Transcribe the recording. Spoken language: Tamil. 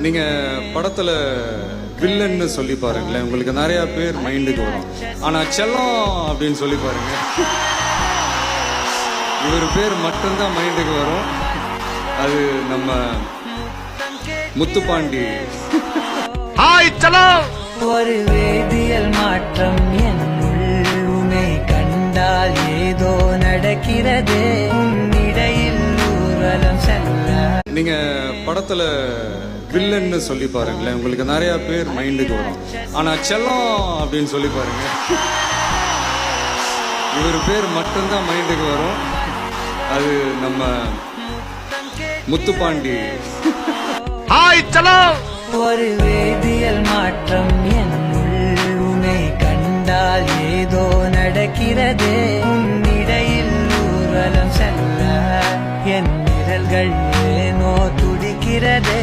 நீங்க படத்துல வில்லன்னு சொல்லி பாருங்களேன், உங்களுக்கு நிறைய பேர் மைண்டுக்கு வரும். ஆனா செல்லம் அப்படின்னு சொல்லி பாருங்க, இவர் பேர் மட்டும்தான் மைண்டுக்கு வரும். அது நம்ம முத்துப்பாண்டி. ஹாய் செல்லம். ஒரு வேதியியல் மாற்றம் என்னுள் உன்னை கண்டால் ஏதோ நடக்கிறது, உன்னிடையில் ஊர்வலம் செல்ல. நீங்க படத்துல வில்லன்னு சொல்லி பாருங்களேன், உங்களுக்கு நிறைய பேர் மைண்டுக்கு வரும். ஆனா செல்லம் அப்படின்னு சொல்லி பாருங்க, இவர் பேர் மட்டும்தான் மைண்டுக்கு வரும். அது நம்ம முத்துப்பாண்டி. ஹாய் செல்லம். ஒரு வேதியியல் மாற்றம் என்னுள் உன்னை கண்டால் ஏதோ நடக்கிறது, உன்னிடையில் ஊர்வலம் செல்ல என் நிழல்கள் ஏனோ துடிக்கிறதே.